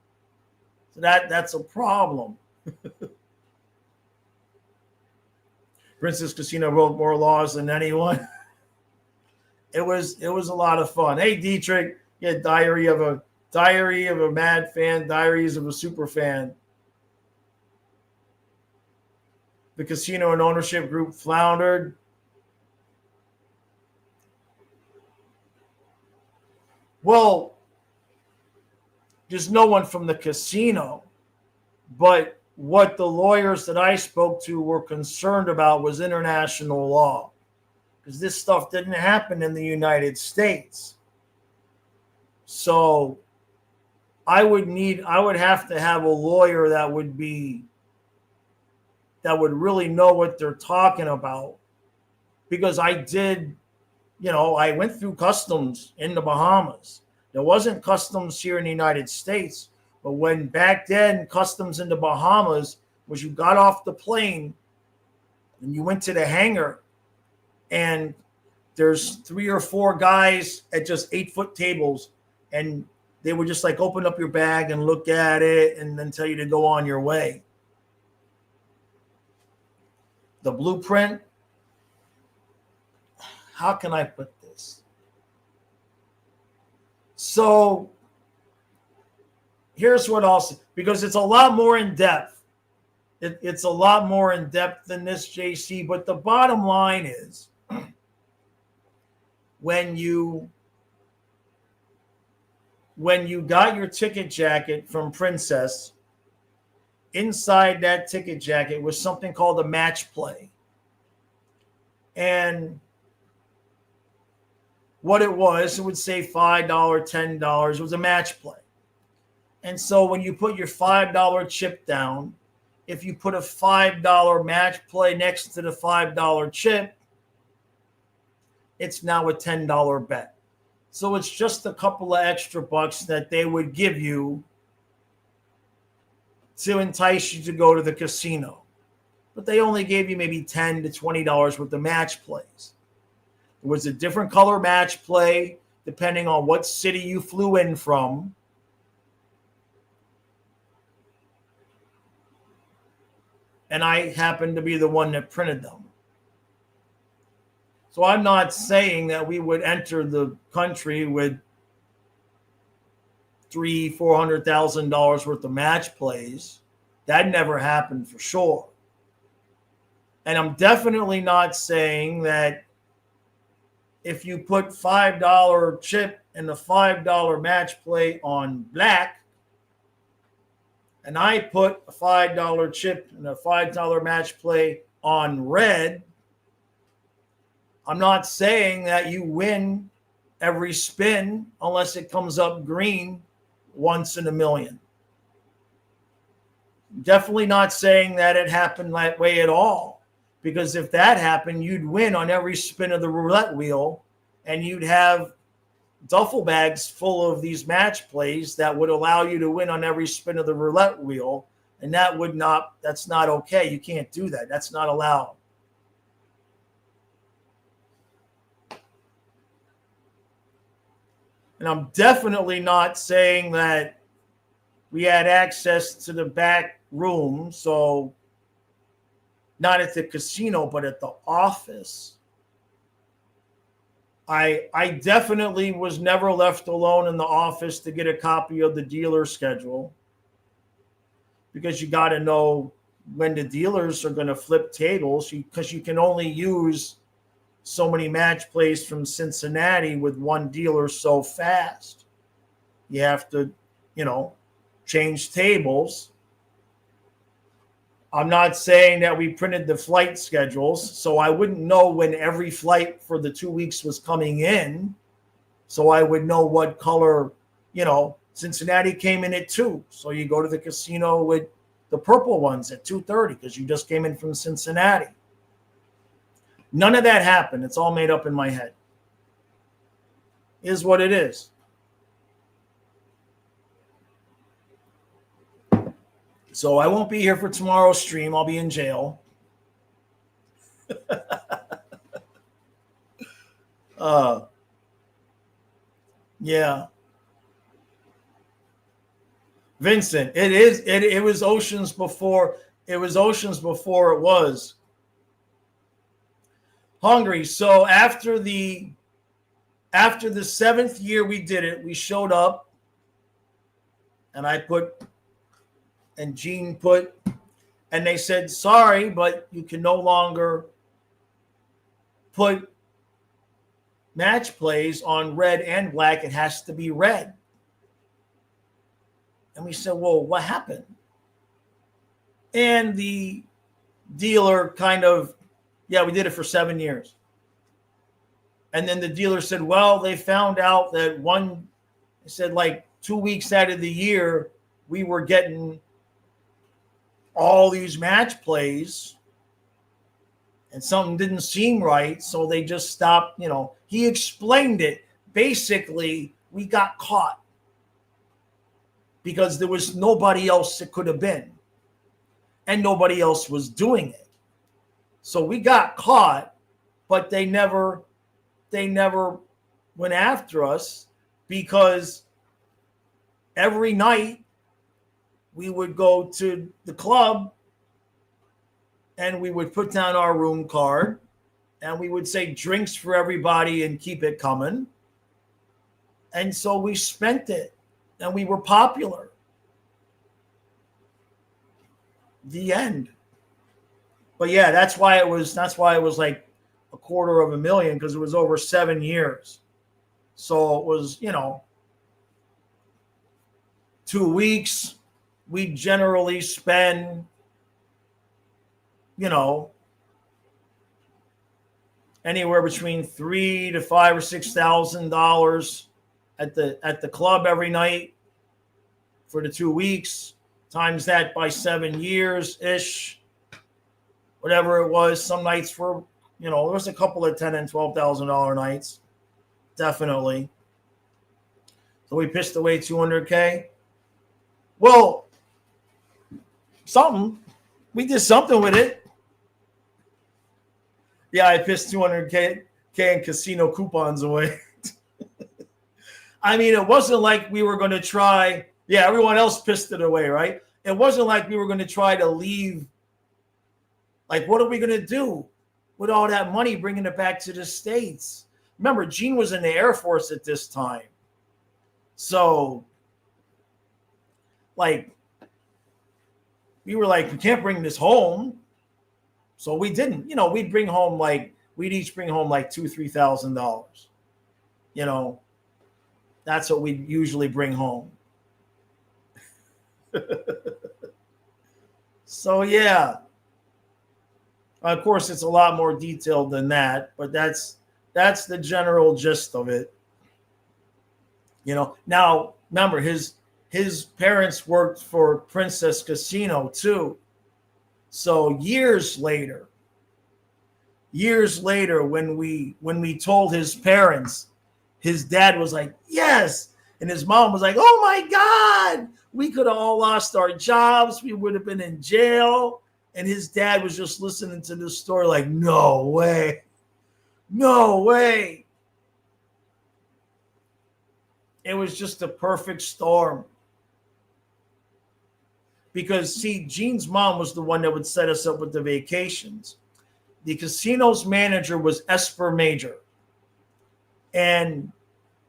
So that's a problem. Princess Casino wrote more laws than anyone. It was a lot of fun. Hey Dietrich, yeah, diary of a mad fan, diaries of a super fan. The casino and ownership group floundered. Well, there's no one from the casino, but what the lawyers that I spoke to were concerned about was international law, because this stuff didn't happen in the United States. So I would have to have a lawyer that would really know what they're talking about, because I went through customs in the Bahamas. There wasn't customs here in the United States, but when back then customs in the Bahamas was you got off the plane and you went to the hangar, and there's 3 or 4 guys at just 8-foot tables, and they would just like open up your bag and look at it and then tell you to go on your way. The blueprint, how can I put this? So here's what I'll say, because it's a lot more in depth. It's a lot more in depth than this, JC. But the bottom line is, when you got your ticket jacket from Princess, inside that ticket jacket was something called a match play. And what it would say $5, $10. It was a match play. And so when you put your $5 chip down, if you put a $5 match play next to the $5 chip, it's now a $10 bet. So it's just a couple of extra bucks that they would give you to entice you to go to the casino. But they only gave you maybe $10 to $20 worth of match plays. It was a different color match play depending on what city you flew in from. And I happened to be the one that printed them. So I'm not saying that we would enter the country with $300,000-$400,000 worth of match plays. That never happened for sure. And I'm definitely not saying that if you put $5 chip and the $5 match play on black, and I put a $5 chip and a $5 match play on red, I'm not saying that you win every spin unless it comes up green once in a million. Definitely not saying that it happened that way at all, because if that happened, you'd win on every spin of the roulette wheel, and you'd have duffel bags full of these match plays that would allow you to win on every spin of the roulette wheel. And that's not okay. You can't do that. That's not allowed. And I'm definitely not saying that we had access to the back room. So not at the casino, but at the office. I definitely was never left alone in the office to get a copy of the dealer schedule, because you got to know when the dealers are going to flip tables, because you can only use so many match plays from Cincinnati with one dealer so fast. You have to, change tables. I'm not saying that we printed the flight schedules, so I wouldn't know when every flight for the 2 weeks was coming in. So I would know what color, Cincinnati came in at 2. So you go to the casino with the purple ones at 2:30 because you just came in from Cincinnati. None of that happened. It's all made up in my head. Is what it is. So I won't be here for tomorrow's stream. I'll be in jail. uh, yeah. Vincent, it was oceans before it was oceans before it was hungry. So after the 7th year we did it, we showed up and Gene put, and they said, sorry, but you can no longer put match plays on red and black. It has to be red. And we said, well, what happened? And the dealer kind of, yeah, we did it for 7 years. And then the dealer said, well, they found out that like 2 weeks out of the year, we were getting all these match plays and something didn't seem right. So they just stopped, he explained it. Basically, we got caught because there was nobody else it could have been and nobody else was doing it. So we got caught, but they never went after us because every night we would go to the club and we would put down our room card and we would say drinks for everybody and keep it coming. And so we spent it and we were popular. The end. But yeah, that's why it was like $250,000 because it was over 7 years. So it was, 2 weeks. We generally spend, anywhere between $3,000 to $5,000 or $6,000 at the club every night for the 2 weeks. Times that by 7 years ish, whatever it was. Some nights were, there was a couple of $10,000 and $12,000 nights, definitely. So we pissed away $200K. Well, we did something with it. Yeah, I pissed $200K in casino coupons away. I mean, it wasn't like we were going to try. Yeah, everyone else pissed it away, right? It wasn't like we were going to try to leave. Like, what are we going to do with all that money, bringing it back to the States? Remember, Gene was in the Air Force at this time. So, we were like, we can't bring this home. So we didn't. We'd each bring home like $2,000, $3,000. That's what we'd usually bring home. So, yeah. Of course, it's a lot more detailed than that, but that's the general gist of it. Now, remember, his parents worked for Princess Casino too. So years later, when we told his parents, his dad was like, yes. And his mom was like, oh my God, we could have all lost our jobs. We would have been in jail. And his dad was just listening to this story like, no way. No way. It was just a perfect storm. Because, see, Gene's mom was the one that would set us up with the vacations. The casino's manager was Esper Major. And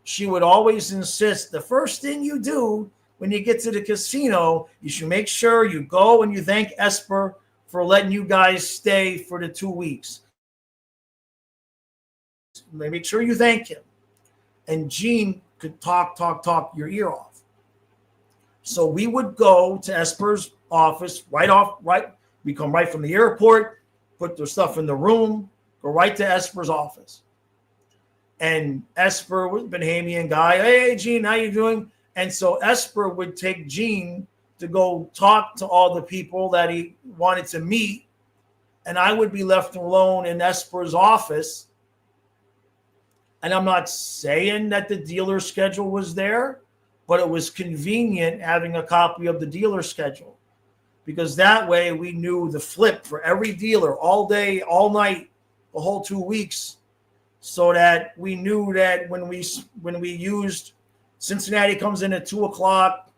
she would always insist, the first thing you do when you get to the casino, you should make sure you go and you thank Esper for letting you guys stay for the 2 weeks. Make sure you thank him. And Gene could talk your ear off. So we would go to Esper's office we come right from the airport, put their stuff in the room, go right to Esper's office. And Esper was a Bahamian guy. Hey, Gene, how you doing? And so Esper would take Gene to go talk to all the people that he wanted to meet. And I would be left alone in Esper's office. And I'm not saying that the dealer schedule was there, but it was convenient having a copy of the dealer schedule. because that way we knew the flip for every dealer all day, all night, the whole 2 weeks, so that we knew that when we used Cincinnati comes in at 2 o'clock,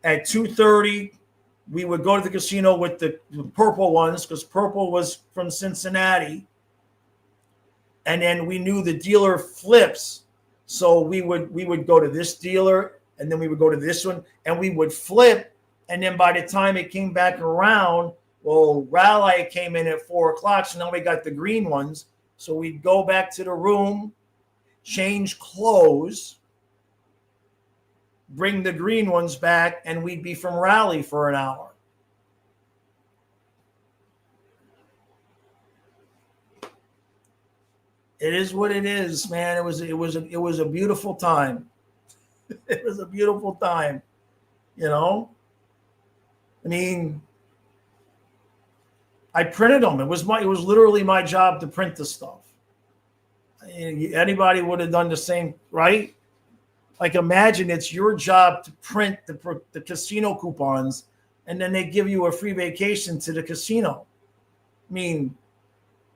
at 2:30 we would go to the casino with the purple ones because purple was from Cincinnati, and then we knew the dealer flips, so we would go to this dealer and then we would go to this one and we would flip, and then by the time it came back around, well, Raleigh came in at 4 o'clock, so now we got the green ones. So we'd go back to the room, change clothes, bring the green ones back, and we'd be from Raleigh for an hour. It is what it is, man. It was a beautiful time. It was a beautiful time, you know. I mean, I printed them. It was literally my job to print the stuff. Anybody would have done the same, right? Like, imagine it's your job to print the casino coupons, and then they give you a free vacation to the casino. I mean,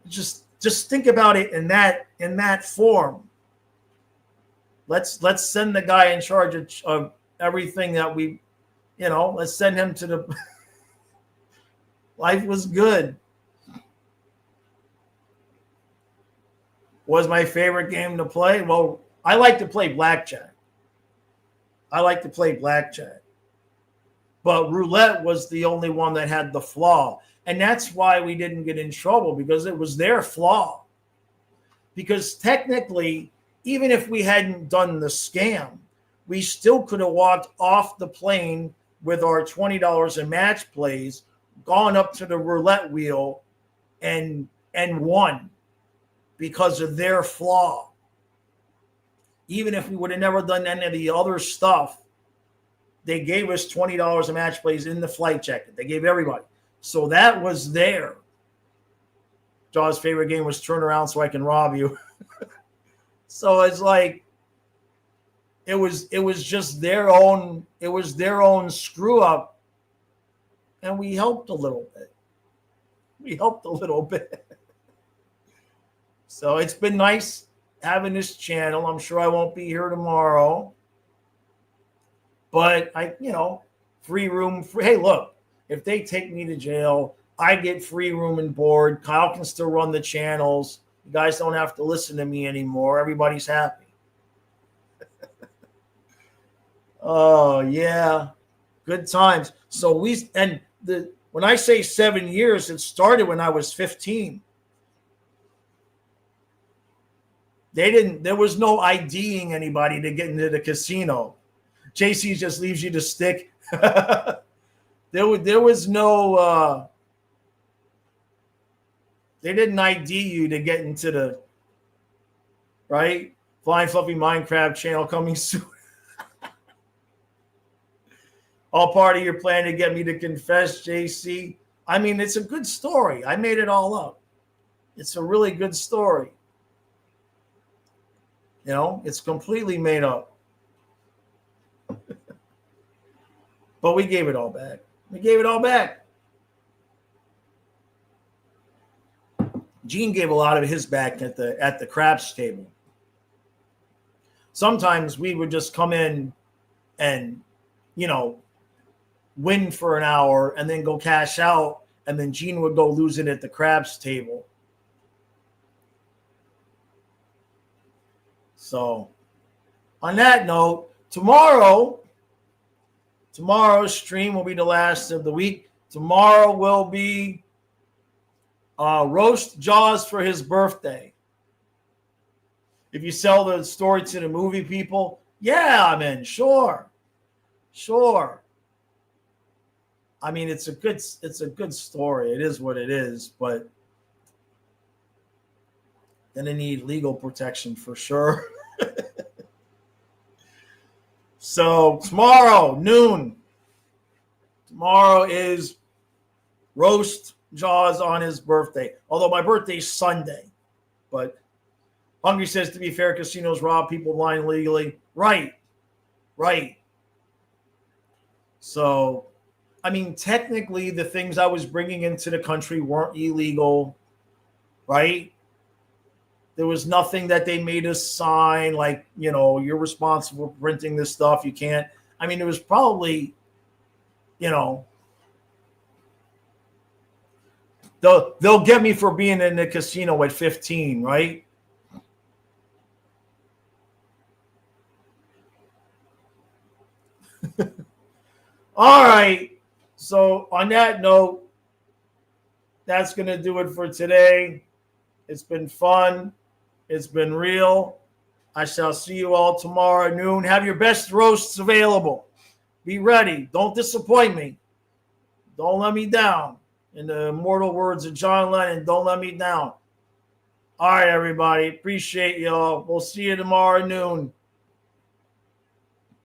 just think about it in that form. Let's send the guy in charge of everything that we, let's send him to the. Life was good. Was my favorite game to play? Well, I like to play blackjack. But roulette was the only one that had the flaw. And that's why we didn't get in trouble, because it was their flaw. Because technically, even if we hadn't done the scam, we still could have walked off the plane with our $20 in match plays, gone up to the roulette wheel and won because of their flaw. Even if we would have never done any of the other stuff, they gave us $20 in match plays in the flight jacket. They gave everybody. So that was there. Jaw's favorite game was turn around so I can rob you. So it's like it was just their own screw up. And we helped a little bit. So it's been nice having this channel. I'm sure I won't be here tomorrow. But free room. Hey, look, if they take me to jail, I get free room and board. Kyle can still run the channels. You guys don't have to listen to me anymore. Everybody's happy. Oh, yeah. Good times. So when I say 7 years, it started when I was 15. There was no IDing anybody to get into the casino. JC just leaves you the stick. There was no, they didn't ID you to get into the, right? Flying Fluffy Minecraft channel coming soon. All part of your plan to get me to confess, JC. I mean, it's a good story. I made it all up. It's a really good story. It's completely made up. But we gave it all back. Gene gave a lot of his back at the craps table. Sometimes we would just come in and, win for an hour and then go cash out, and then Gene would go lose it at the craps table. So on that note, tomorrow's stream will be the last of the week. Tomorrow will be roast Jaws for his birthday. If you sell the story to the movie people, yeah, I'm in. Sure. I mean, it's a good story. It is what it is, but gonna need legal protection for sure. So tomorrow, noon. Tomorrow is roast Jaws on his birthday. Although my birthday's Sunday. But Hungry says, to be fair, casinos rob people blind legally. Right. So I mean, technically, the things I was bringing into the country weren't illegal, right? There was nothing that they made us sign, like, you're responsible for printing this stuff. You can't. I mean, it was probably, you know, they'll get me for being in the casino at 15, right? All right. So on that note, that's going to do it for today. It's been fun. It's been real. I shall see you all tomorrow at noon. Have your best roasts available. Be ready. Don't disappoint me. Don't let me down. In the immortal words of John Lennon, don't let me down. All right, everybody. Appreciate y'all. We'll see you tomorrow at noon.